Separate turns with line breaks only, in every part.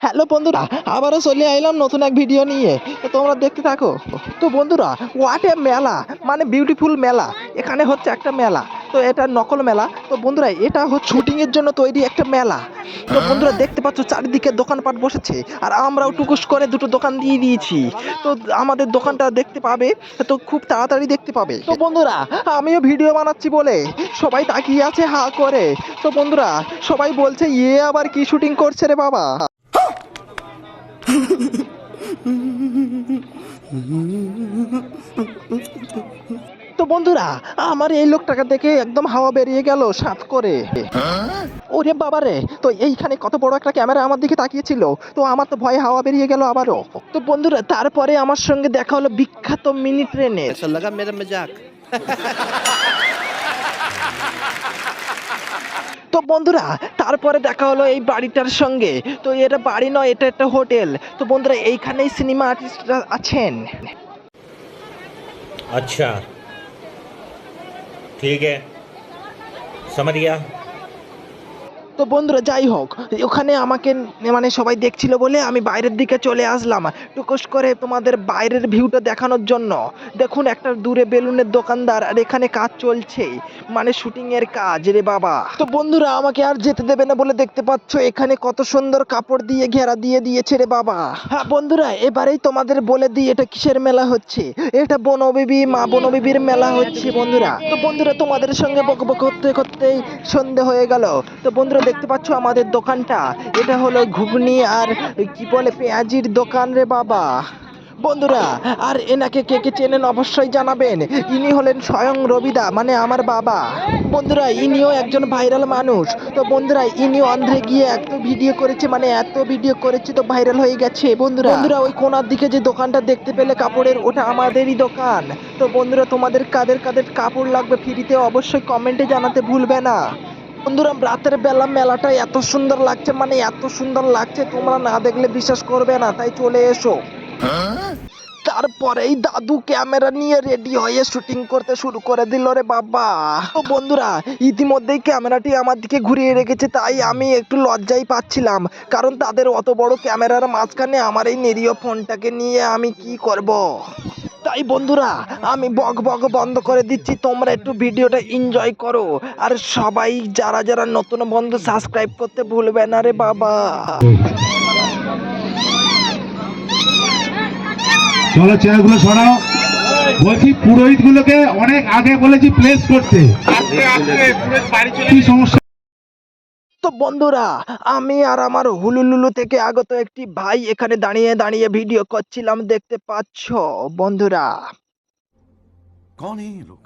Hello বন্ধুরা, আবারও চলে আইলাম নতুন এক ভিডিও নিয়ে। তো তোমরা দেখতে থাকো। তো বন্ধুরা, হোয়াট এ মেলা, মানে বিউটিফুল মেলা। এখানে হচ্ছে একটা মেলা। তো এটা নকল মেলা। তো বন্ধুরা, এটা হচ্ছে শুটিং এর জন্য তৈরি একটা মেলা। তো বন্ধুরা দেখতে পাচ্ছ চারিদিকে দোকানপাট বসেছে, আর আমরাও টুকুস করে দুটো দোকান দিয়ে দিয়েছি। তো আমাদের দোকানটা দেখতে পাবে, তো খুব তাড়াতাড়ি দেখতে পাবে। তো বন্ধুরা, আমিও ভিডিও বানাচ্ছি বলে সবাই তাকিয়ে আছে হা করে। তো বন্ধুরা, সবাই বলছে ইয়ে আবার কি শুটিং করছে রে বাবা। তো বন্ধুরা, আমার এই লোকটাকে দেখে একদম হাওয়া বেরিয়ে গেল সাত করে। ওরে বাবারে, তো এইখানে কত বড় একটা ক্যামেরা আমার দিকে তাকিয়েছিল। তো আমার তো ভয়ে হাওয়া বেরিয়ে গেল আবারও। তো বন্ধুরা, তারপরে আমার সঙ্গে দেখা হলো বিখ্যাত মিনি ট্রেনের।
ऐसा लगा मेरा मजाक।
তো বন্ধুরা, তারপরে দেখা হলো এই বাড়িটার সঙ্গে। তো এটা বাড়ি নয়, এটা একটা হোটেল। তো বন্ধুরা, এইখানেই সিনেমা আর্টিস্টরা আছেন।
अच्छा ठीक है समझ गया।
তো বন্ধুরা, যাই হোক, ওখানে আমাকে মানে সবাই দেখছিল বলে আমি বাইরের দিকে চলে আসলাম টুকুস করে তোমাদের বাইরের ভিউটা দেখানোর জন্য। দেখুন, একটা দূরে বেলুনের দোকানদার, আর এখানে কাজ চলছে, মানে শুটিং এর কাজ রে বাবা। তো বন্ধুরা, আমাকে আর যেতে দেবে না বলে দেখতে পাচ্ছ এখানে কত সুন্দর কাপড় দিয়ে ঘেরা দিয়ে দিয়েছে রে বাবা। হ্যাঁ বন্ধুরা, এবারেই তোমাদের বলে দিই এটা কিসের মেলা হচ্ছে। এটা বনবিবি মা বনবিবির মেলা হচ্ছে বন্ধুরা। তো বন্ধুরা, তোমাদের সঙ্গে বকবক করতে করতেই সন্ধে হয়ে গেল। তো বন্ধুরা, দেখতে পাচ্ছ আমাদের দোকানটা, এটা হলো ঘুগনি আর কি বলে পেঁয়াজির দোকান রে বাবা। বন্ধুরা, আর এনাকে কে কে চেনেন অবশ্যই জানাবেন। ইনি হলেন স্বয়ং রবিদা, মানে আমার বাবা। বন্ধুরা, ইনিও একজন ভাইরাল মানুষ। তো বন্ধুরা, ইনিও অন্ধ্রে গিয়ে এত ভিডিও করেছে, মানে এত ভিডিও করেছে তো ভাইরাল হয়ে গেছে বন্ধুরা। বন্ধুরা, ওই কোনার দিকে যে দোকানটা দেখতে পেলে কাপড়ের, ওটা আমাদেরই দোকান। তো বন্ধুরা, তোমাদের কাদের কাদের কাপড় লাগবে ফ্রিতে অবশ্যই কমেন্টে জানাতে ভুলবে না। বন্ধুরা, রাতের বেলা মেলাটা এত সুন্দর লাগছে, মানে এত সুন্দর লাগছে, তোমরা না দেখলে বিশ্বাস করবে না, তাই চলে এসো। তারপরেই দাদু ক্যামেরা নিয়ে রেডি হয়ে শুটিং করতে শুরু করে দিল রে বাবা। তো বন্ধুরা, ইতিমধ্যেই ক্যামেরাটি আমার দিকে ঘুরিয়ে রেখেছে, তাই আমি একটু লজ্জাই পাচ্ছিলাম, কারণ তাদের অত বড় ক্যামেরার মাঝখানে আমার এই নিরীহ ফোনটাকে নিয়ে আমি কি করব। তাই বন্ধুরা, আমি বক বক বন্ধ করে দিচ্ছি, তোমরা একটু ভিডিওটা এনজয় করো। আর সবাই যারা যারা নতুন বন্ধু সাবস্ক্রাইব করতে ভুলবে না রে বাবা।
চলো চেয়ারগুলো সরাও। বলছি পুরোহিত গুলোকে অনেক আগে বলেছি প্লেস করতে, কি সমস্যা?
তো বন্ধুরা, আমি আর আমার হুলুলুলু থেকে আগত একটি ভাই এখানে দাঁড়িয়ে দাঁড়িয়ে ভিডিও করছিলাম, দেখতে পাচ্ছ বন্ধুরা।
कौन है ये लोग?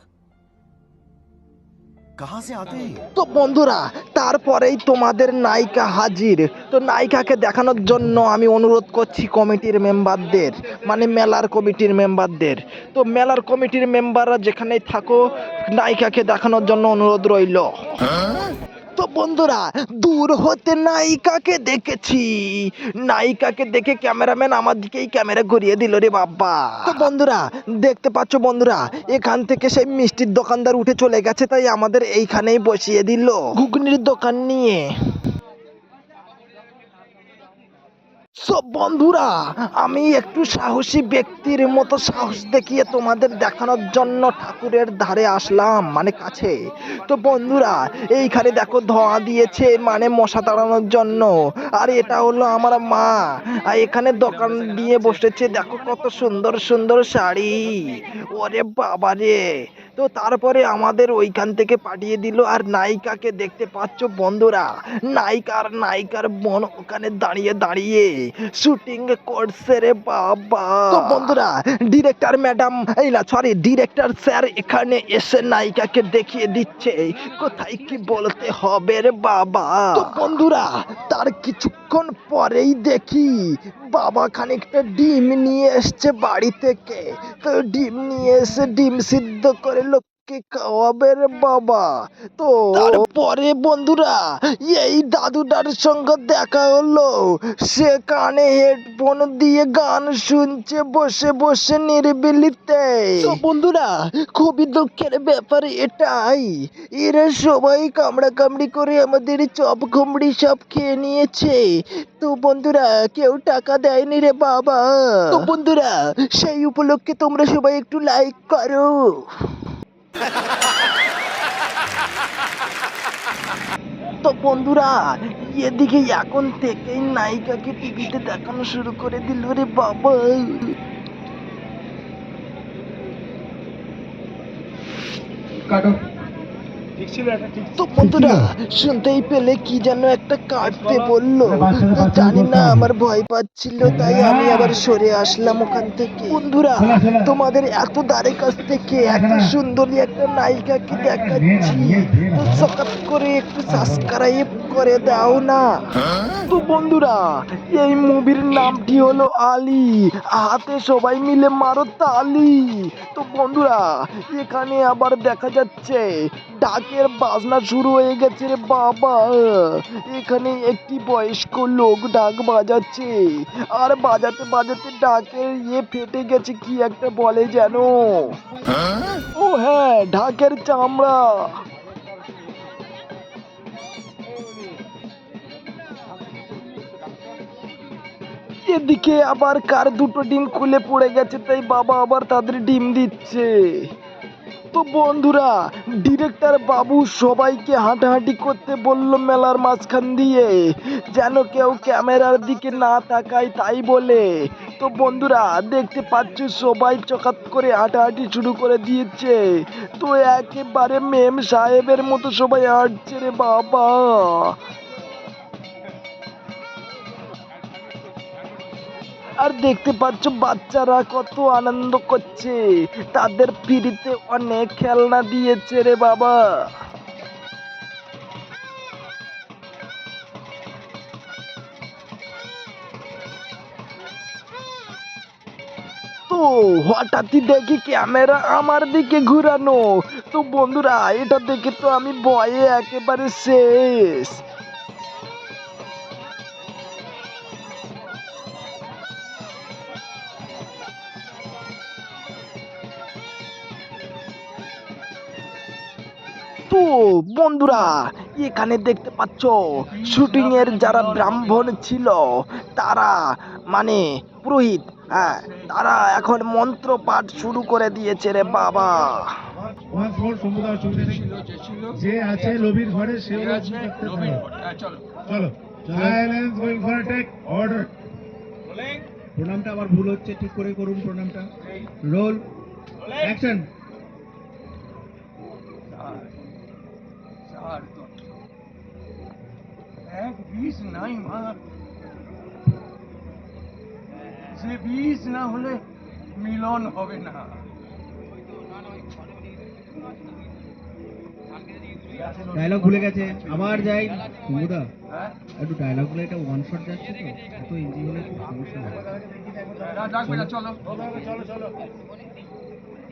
कहां से आते हैं?
তো বন্ধুরা, তারপরেই তোমাদের নায়িকা হাজির। তো নায়িকাকে দেখানোর জন্য আমি অনুরোধ করছি কমিটির মেম্বারদের, মানে মেলার কমিটির মেম্বারদের। তো মেলার কমিটির মেম্বাররা যেখানেই থাকো, নায়িকাকে দেখানোর জন্য অনুরোধ রইল। তো বন্ধুরা, দূর হতে নায়িকাকে দেখেছি। নায়িকাকে দেখে ক্যামেরাম্যান আমার দিকেই ক্যামেরা ঘুরিয়ে দিল রে বাবা। তো বন্ধুরা, দেখতে পাচ্ছ বন্ধুরা, এখান থেকে সেই মিষ্টির দোকানদার উঠে চলে গেছে, তাই আমাদের এইখানেই বসিয়ে দিল ঘুগনির দোকান নিয়ে। সব বন্ধুরা, আমি একটু সাহসী ব্যক্তির মতো সাহস দেখিয়ে তোমাদের দেখানোর জন্য ঠাকুরের ধারে আসলাম, মানে কাছে। তো বন্ধুরা, এইখানে দেখো ধোঁয়া দিয়েছে, মানে মশা তাড়ানোর জন্য। আর এটা হলো আমার মা, আর এখানে দোকান দিয়ে বসেছে, দেখো কত সুন্দর সুন্দর শাড়ি। ওরে বাবা রে। তো তারপরে আমাদের ওইখান থেকে পাঠিয়ে দিল, আর নায়িকাকে দেখতে পাচ্ছ বন্ধুরা, নায়িকার বোন ওখানে দাঁড়িয়ে দাঁড়িয়ে শুটিং করছে রে বাবা। তো বন্ধুরা, ডিরেক্টর ম্যাডাম, এই না সরি, ডিরেক্টর স্যার এখানে এসে নায়িকাকে দেখিয়ে দিচ্ছে কোথায় কি বলতে হবে রে বাবা। তো বন্ধুরা, তার কিছুক্ষণ পরেই দেখি বাবা খানিকটা ডিম নিয়ে এসছে বাড়ি থেকে। তো ডিম নিয়ে এসে ডিম সিদ্ধ করে আমাকে খাওয়াবে রে বাবা। তো তারপরে বন্ধুরা এই দাদুটার সঙ্গে দেখা হলো। সে কানে হেডফোন দিয়ে গান শুনছে বসে বসে নিরিবিলিতে। তো বন্ধুরা খুবই দুঃখের ব্যাপার এটাই, এরা সবাই কামড়া কামড়ি করে আমাদের চপ কুমড়ি সব খেয়ে নিয়েছে। তো বন্ধুরা কেউ টাকা দেয়নি রে বাবা। তো বন্ধুরা সেই উপলক্ষে তোমরা সবাই একটু লাইক করো। তো বন্ধুরা এদিকে এখন থেকেই নায়িকাকে টিভিতে দেখানো শুরু করে দিল রে বাবা। তো বন্ধুরা শুনতেই পেলে কি যেন একটা কাটতে বললো, তো জানি না আমার ভয় পাচ্ছিল তাই আমি আবার সরে আসলাম ওখান থেকে। বন্ধুরা তোমাদের এত দ্বারে কাছ থেকে এত সুন্দরী একটা নায়িকাকে দেখাচ্ছি, তো সকাত করে একটু সাবস্ক্রাইব করে দাও না। তো বন্ধুরা এই মুভির নামটি হলো আলী, হাতে সবাই মিলে মারো তালি। তো বন্ধুরা এখানে আবার দেখা যাচ্ছে ডাকের বাজনা শুরু হয়ে গেছে রে বাবা। এখানে একটি বয়স্ক লোক ডাক বাজাচ্ছে, আর বাজাতে বাজাতে ডাকের ফেটে গেছে, কি একটা বলে যেন। ও হ্যাঁ, ঢাকের চামড়া। এদিকে আবার কার দুটো ডিম খুলে পড়ে গেছে, তাই বাবা আবার তাদের ডিম দিচ্ছে। তো বন্ধুরা ডিরেক্টর বাবু সবাইকে হাঁটাহাঁটি করতে বলল মেলার মাঝখান দিয়ে, যেন কেউ ক্যামেরার দিকে না তাকায় তাই বলে। তো বন্ধুরা দেখতে পাচ্ছ সবাই চকাত করে হাঁটাহাঁটি শুরু করে দিয়েছে। তো একেবারে মেম সাহেবের মতো সবাই হাঁটছে রে বাবা। আর দেখতে পাচ্ছ বাচ্চারা কত আনন্দ করছে, তাদের পিড়িতে অনেক খেলনা দিয়েছে রে বাবা। তো হঠাৎই দেখি ক্যামেরা আমার দিকে ঘুরানো। তো বন্ধুরা এটা দেখে তো আমি ভয়ে একেবারে শেষ। তো বন্ধুরা এখানে দেখতে পাচ্ছ শুটিং এর যারা ব্রাহ্মণ ছিল তারা, মানে পুরোহিত, হ্যাঁ, তারা এখন মন্ত্র পাঠ শুরু করে দিয়েছে রে বাবা।
যে আছে লবির ঘরে সেও চলো silence going for take order. প্রণামটা আবার ভুল হচ্ছে, ঠিক করে করুন প্রণামটা। Roll action.
এক বিষ নাই মা, যে বিষ না হলে মিলন হবে না।
ডায়লগ ভুলে গেছে, আবার যাই কুমুদা, একটু ডায়লগ গুলো, এটা ওয়ান শট যাচ্ছে তো, এত ইজি হলে খুব সমস্যা হবে।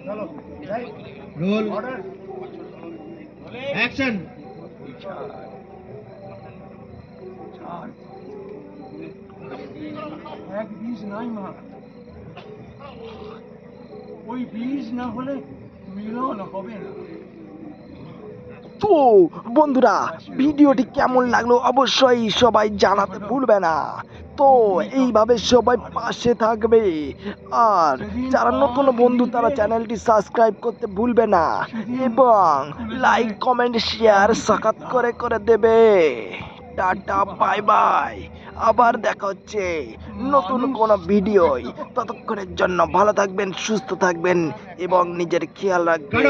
চলো
রোল অ্যাকশন।
এক বিষ নাই মা, ওই বিষ না হলে মিলন হবে না।
তো বন্ধুরা ভিডিওটি কেমন লাগলো অবশ্যই সবাই জানাতে ভুলবে না। তো এইভাবে সবাই পাশে থাকবে, আর যারা নতুন বন্ধু তারা চ্যানেলটি সাবস্ক্রাইব করতে ভুলবে না, এবং লাইক কমেন্ট শেয়ার সাকাত করে করে দেবে। টাটা বাই বাই, আবার দেখা হচ্ছে নতুন কোন ভিডিওয়। ততক্ষণের জন্য ভালো থাকবেন, সুস্থ থাকবেন এবং নিজের খেয়াল রাখবেন।